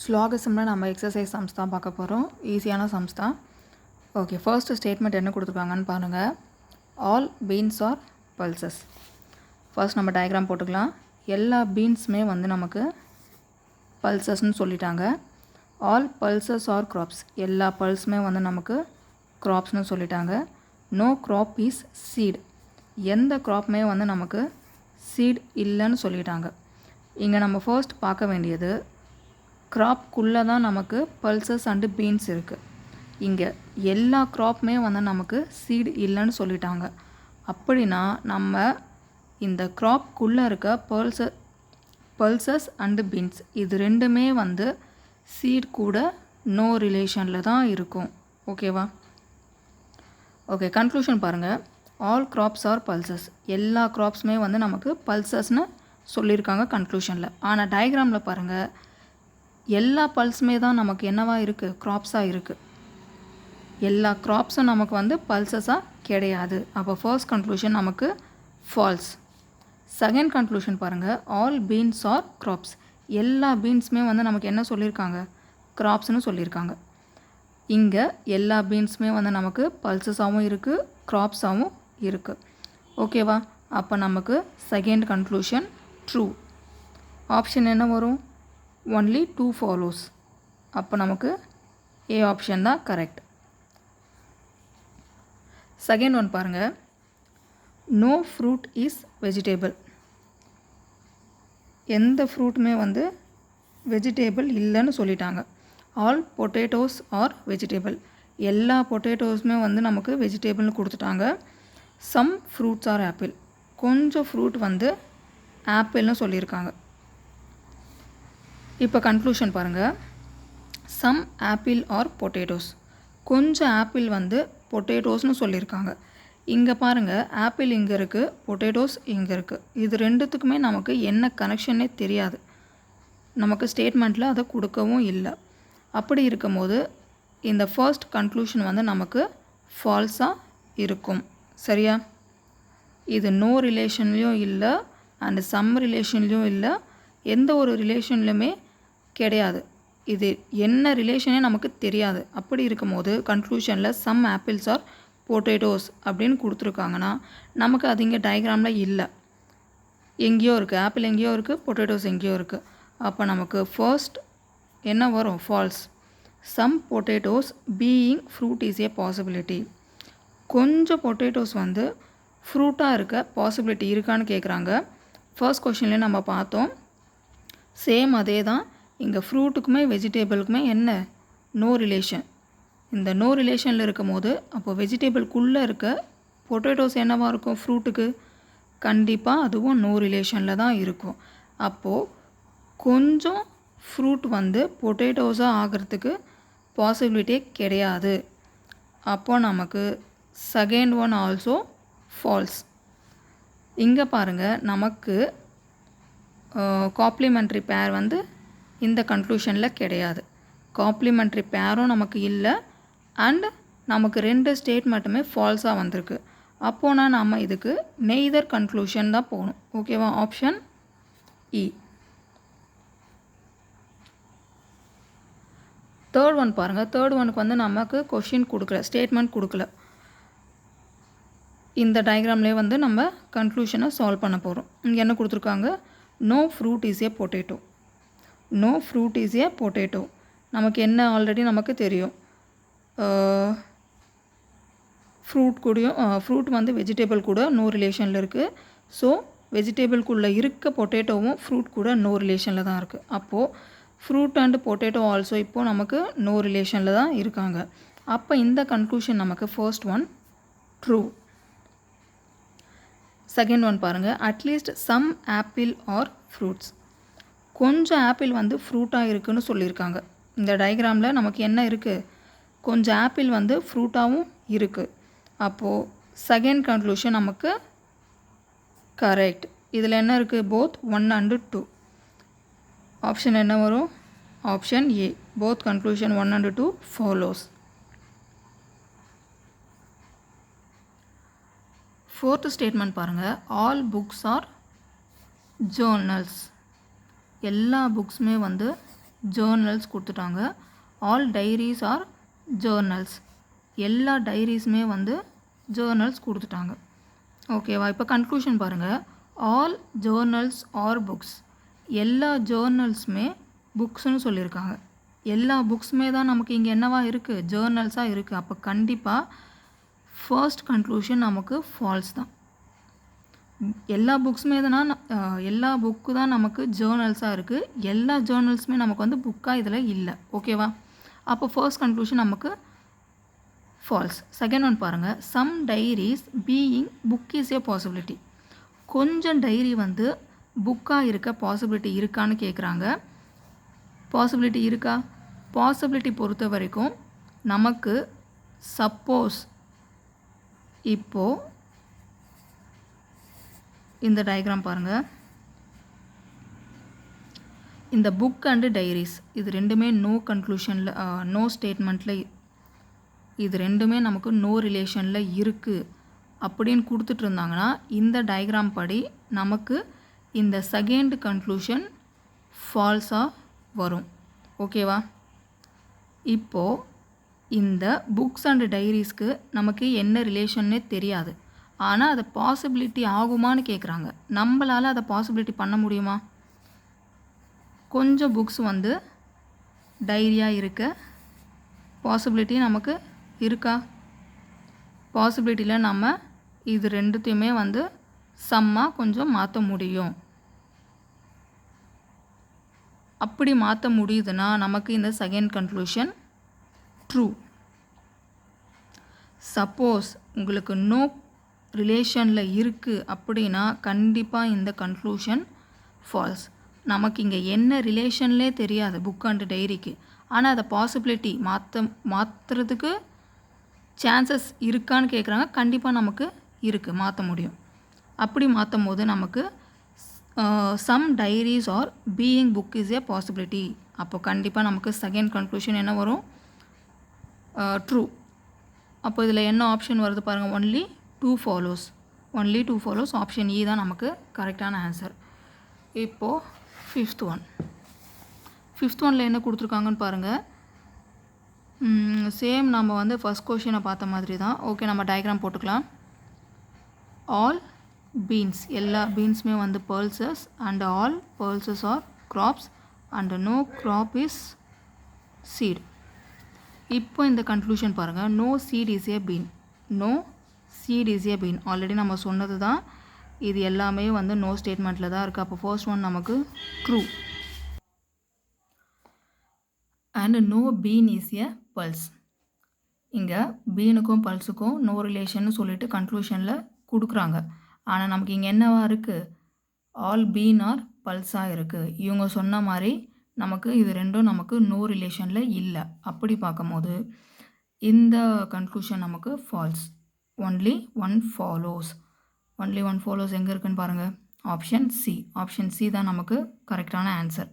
ஸ்லோகசமில் நம்ம exercise sums தான் பார்க்க போகிறோம். ஈஸியான சம்ஸ் தான். ஓகே, ஃபர்ஸ்ட் ஸ்டேட்மெண்ட் என்ன கொடுத்துருக்காங்கன்னு பாருங்கள். All beans are pulses. First நம்ம டயக்ராம் போட்டுக்கலாம். எல்லா பீன்ஸுமே வந்து நமக்கு பல்சஸ்ன்னு சொல்லிட்டாங்க. All pulses are crops. எல்லா பல்ஸுமே வந்து நமக்கு க்ராப்ஸ்னு சொல்லிட்டாங்க. No crop is seed. எந்த க்ராப்புமே வந்து நமக்கு சீட் இல்லைன்னு சொல்லிட்டாங்க. இங்கே நம்ம ஃபர்ஸ்ட் பார்க்க வேண்டியது க்ராப்குள்ளே தான் நமக்கு பல்சஸ் அண்டு பீன்ஸ் இருக்குது. இங்கே எல்லா க்ராப்புமே வந்து நமக்கு சீடு இல்லைன்னு சொல்லிட்டாங்க. அப்படின்னா நம்ம இந்த க்ராப்குள்ளே இருக்க பல்சஸ் அண்டு பீன்ஸ் இது ரெண்டுமே வந்து சீட் கூட நோ ரிலேஷனில் தான் இருக்கும். ஓகேவா? ஓகே, கன்க்ளூஷன் பாருங்கள். All crops are pulses. எல்லா க்ராப்ஸுமே வந்து நமக்கு பல்சஸ்னு சொல்லியிருக்காங்க கன்க்ளூஷனில். ஆனால் டயக்ராமில் பாருங்கள், எல்லா பல்ஸுமே தான் நமக்கு என்னவாக இருக்குது? க்ராப்ஸாக இருக்குது. எல்லா க்ராப்ஸும் நமக்கு வந்து பல்சஸாக கிடையாது. அப்போ ஃபர்ஸ்ட் கன்க்ளூஷன் நமக்கு ஃபால்ஸ். செகண்ட் கன்க்ளூஷன் பாருங்கள். All beans are crops. எல்லா பீன்ஸுமே வந்து நமக்கு என்ன சொல்லியிருக்காங்க? க்ராப்ஸ்னு சொல்லியிருக்காங்க. இங்கே எல்லா பீன்ஸுமே வந்து நமக்கு பல்சஸாகவும் இருக்குது, க்ராப்ஸாகவும் இருக்குது. ஓகேவா? அப்போ நமக்கு செகண்ட் கன்க்ளூஷன் ட்ரூ. ஆப்ஷன் என்ன வரும்? Only 2 follows. அப்போ நமக்கு ஏ ஆப்ஷன் தான் கரெக்ட். செகண்ட் ஒன் பாருங்கள். No fruit is vegetable. எந்த ஃப்ரூட்டுமே வந்து வெஜிடேபிள் இல்லைன்னு சொல்லிட்டாங்க. All potatoes are vegetable. எல்லா பொட்டேட்டோஸுமே வந்து நமக்கு வெஜிடேபிள்னு கொடுத்துட்டாங்க. Some fruits are apple. கொஞ்சம் ஃப்ரூட் வந்து ஆப்பிள்னு சொல்லியிருக்காங்க. இப்போ கன்க்ளூஷன் பாருங்கள். Some apple are potatoes. கொஞ்சம் ஆப்பிள் வந்து பொட்டேட்டோஸ்னு சொல்லியிருக்காங்க. இங்கே பாருங்கள், ஆப்பிள் இங்கே இருக்குது, பொட்டேட்டோஸ் இங்கே இருக்குது. இது ரெண்டுத்துக்குமே நமக்கு என்ன கனெக்ஷனே தெரியாது. நமக்கு ஸ்டேட்மெண்ட்டில் அதை கொடுக்கவும் இல்லை. அப்படி இருக்கும்போது இந்த ஃபர்ஸ்ட் கன்க்ளூஷன் வந்து நமக்கு ஃபால்ஸாக இருக்கும். சரியா? இது நோ ரிலேஷன்லேயும் இல்லை அண்டு சம் ரிலேஷன்லேயும் இல்லை, எந்த ஒரு ரிலேஷன்லையுமே கிடையாது. இது என்ன ரிலேஷனே நமக்கு தெரியாது. அப்படி இருக்கும்போது கன்க்ளூஷனில் சம் ஆப்பிள்ஸ் ஆர் பொட்டேட்டோஸ் அப்படின்னு கொடுத்துருக்காங்கன்னா நமக்கு அது இங்கே டயக்ராமில் இல்லை. எங்கேயோ இருக்குது, ஆப்பிள் எங்கேயோ இருக்குது, பொட்டேட்டோஸ் எங்கேயோ இருக்குது. அப்போ நமக்கு ஃபர்ஸ்ட் என்ன வரும்? False. Some potatoes being fruit is a possibility. கொஞ்சம் பொட்டேட்டோஸ் வந்து ஃப்ரூட்டாக இருக்க பாசிபிலிட்டி இருக்கான்னு கேட்குறாங்க. ஃபர்ஸ்ட் கொஷின்லேயே நம்ம பார்த்தோம். சேம் அதே தான். இங்கே ஃப்ரூட்டுக்குமே வெஜிடேபிளுக்குமே என்ன? No relation. இந்த நோ ரிலேஷனில் இருக்கும் போது அப்போ வெஜிடேபிள்குள்ளே இருக்க பொட்டேட்டோஸ் என்னவாக இருக்கும்? ஃப்ரூட்டுக்கு கண்டிப்பாக அதுவும் நோ ரிலேஷனில் தான் இருக்கும். அப்போது கொஞ்சம் ஃப்ரூட் வந்து பொட்டேட்டோஸாக ஆகிறதுக்கு பாசிபிலிட்டியே கிடையாது. அப்போது நமக்கு செகண்ட் ஒன் ஆல்சோ ஃபால்ஸ். இங்கே பாருங்கள், நமக்கு காம்ப்ளிமெண்ட்ரி பேர் வந்து இந்த கன்க்ளூஷனில் கிடையாது. காம்ப்ளிமெண்ட்ரி பேரும் நமக்கு இல்லை அண்ட் நமக்கு 2 ஸ்டேட்மெண்ட்டுமே ஃபால்ஸாக வந்திருக்கு. அப்போனா நம்ம இதுக்கு நெய்தர் கன்க்ளூஷன் தான் போகணும். ஓகேவா? ஆப்ஷன் இ. தேர்ட் ஒன் பாருங்கள். தேர்ட் ஒனுக்கு வந்து நமக்கு கொஷின் கொடுக்கல, ஸ்டேட்மெண்ட் கொடுக்கல. இந்த டயக்ராம்லேயே வந்து நம்ம கன்க்ளூஷனை சால்வ் பண்ண போகிறோம். இங்கே என்ன கொடுத்துருக்காங்க? No fruit is a potato. No fruit is a potato. நமக்கு என்ன ஆல்ரெடி நமக்கு தெரியும். ஃப்ரூட் வந்து வெஜிடேபிள் கூட நோ ரிலேஷனில் இருக்குது. ஸோ வெஜிடேபிள்குள்ளே இருக்க பொட்டேட்டோவும் ஃப்ரூட் கூட நோ ரிலேஷனில் தான் இருக்குது. அப்போது ஃப்ரூட் அண்டு பொட்டேட்டோ ஆல்சோ இப்போது நமக்கு நோ ரிலேஷனில் தான் இருக்காங்க. அப்போ இந்த கன்க்ளூஷன் நமக்கு first one true. Second one பாருங்கள். At least some apple are fruits. கொஞ்சம் ஆப்பிள் வந்து ஃப்ரூட்டாக இருக்குதுன்னு சொல்லியிருக்காங்க. இந்த டயக்ராமில் நமக்கு என்ன இருக்குது? கொஞ்சம் ஆப்பிள் வந்து ஃப்ரூட்டாகவும் இருக்குது. அப்போது செகண்ட் கன்க்ளூஷன் நமக்கு கரெக்ட். இதில் என்ன இருக்குது? Both 1 and 2. ஆப்ஷன் என்ன வரும்? Option A. Both conclusion 1 and 2 follows. Fourth statement பாருங்கள். All books are journals. எல்லா புக்ஸுமே வந்து ஜேர்னல்ஸ் கொடுத்துட்டாங்க. All diaries are journals. எல்லா டைரிஸுமே வந்து ஜேர்னல்ஸ் கொடுத்துட்டாங்க. ஓகேவா? இப்போ கன்க்ளூஷன் பாருங்கள். All journals are books. எல்லா ஜேர்னல்ஸுமே புக்ஸ்னு சொல்லியிருக்காங்க. எல்லா புக்ஸுமே தான் நமக்கு இங்கே என்னவா இருக்குது? ஜேர்னல்ஸாக இருக்குது. அப்போ கண்டிப்பாக ஃபர்ஸ்ட் கன்க்ளூஷன் நமக்கு ஃபால்ஸ் தான். எல்லா புக்ஸுமே தான் எல்லா புக்கு தான் நமக்கு ஜேர்னல்ஸாக இருக்குது. எல்லா ஜேர்னல்ஸுமே நமக்கு வந்து புக்காக இதில் இல்லை. ஓகேவா? அப்போ ஃபர்ஸ்ட் கன்க்ளூஷன் நமக்கு ஃபால்ஸ். செகண்ட் ஒன் பாருங்கள். Some diaries being book is a possibility. கொஞ்சம் டைரி வந்து புக்காக இருக்க பாசிபிலிட்டி இருக்கான்னு கேட்குறாங்க. பாசிபிலிட்டி இருக்கா? பாசிபிலிட்டி பொறுத்த வரைக்கும் நமக்கு சப்போஸ் இப்போது இந்த டயக்ராம் பாருங்கள். இந்த புக் அண்டு டைரிஸ் இது ரெண்டுமே நோ கன்க்ளூஷனில் நோ ஸ்டேட்மெண்ட்டில் இது ரெண்டுமே நமக்கு நோ ரிலேஷனில் இருக்குது அப்படின்னு கொடுத்துட்டு இருந்தாங்கன்னா இந்த டயக்ராம் படி நமக்கு இந்த செகண்ட் கன்க்ளூஷன் ஃபால்ஸாக வரும். ஓகேவா? இப்போது இந்த புக்ஸ் அண்ட் டைரிஸ்க்கு நமக்கு என்ன ரிலேஷன்னே தெரியாது. ஆனால் அதை பாசிபிலிட்டி ஆகுமான்னு கேட்குறாங்க. நம்மளால் அதை பாசிபிலிட்டி பண்ண முடியுமா? கொஞ்சம் புக்ஸ் வந்து டைரியாக இருக்க பாசிபிலிட்டி நமக்கு இருக்கா? பாசிபிலிட்டியில் நம்ம இது ரெண்டுத்தையுமே வந்து சம்மாக கொஞ்சம் மாற்ற முடியும். அப்படி மாற்ற முடியுதுன்னா நமக்கு இந்த செகண்ட் கன்க்ளூஷன் ட்ரூ. சப்போஸ் உங்களுக்கு நோ ரிலேஷனில் இருக்குது அப்படின்னா கண்டிப்பாக இந்த கன்க்ளூஷன் ஃபால்ஸ். நமக்கு இங்கே என்ன ரிலேஷன்லே தெரியாது புக் அண்ட் டைரிக்கு. ஆனால் அதை பாசிபிலிட்டி மாற்றுறதுக்கு சான்சஸ் இருக்கான்னு கேட்குறாங்க. கண்டிப்பாக நமக்கு இருக்குது, மாற்ற முடியும். அப்படி மாற்றும் போது நமக்கு some diaries are being book is a possibility. அப்போ கண்டிப்பாக நமக்கு செகண்ட் கன்க்ளூஷன் என்ன வரும்? ட்ரூ. அப்போ இதில் என்ன ஆப்ஷன் வருது பாருங்கள். Only two follows. Option E தான் நமக்கு கரெக்டான ஆன்சர். இப்போது ஃபிஃப்த் ஒனில் என்ன கொடுத்துருக்காங்கன்னு பாருங்கள். சேம் நம்ம வந்து ஃபஸ்ட் கொஷினை பார்த்த மாதிரி தான். ஓகே, நம்ம டயக்ராம் போட்டுக்கலாம். ஆல் பீன்ஸ், எல்லா பீன்ஸுமே வந்து pulses and all pulses are crops and no crop is seed. இப்போ இந்த கன்க்ளூஷன் பாருங்கள். No seed is a bean. Already நம்ம சொன்னது தான். இது எல்லாமே வந்து நோ ஸ்டேட்மெண்ட்டில் தான் இருக்குது. அப்போ ஃபர்ஸ்ட் ஒன் நமக்கு true. And no bean is a pulse. இங்கே பீனுக்கும் பல்ஸுக்கும் நோ ரிலேஷன்னு சொல்லிட்டு கன்க்ளூஷனில் கொடுக்குறாங்க. ஆனால் நமக்கு இங்கே என்னவா இருக்குது? ஆல் பீன் ஆர் பல்ஸாக இருக்குது. இவங்க சொன்ன மாதிரி நமக்கு இது ரெண்டும் நமக்கு நோ ரிலேஷனில் இல்லை. அப்படி பார்க்கும்போது இந்த கன்க்ளூஷன் நமக்கு ஃபால்ஸ். ஒன்லி ஒன் ஃபாலோஸ் எங்கே இருக்குன்னு பாருங்கள். ஆப்ஷன் சி தான் நமக்கு கரெக்டான ஆன்சர்.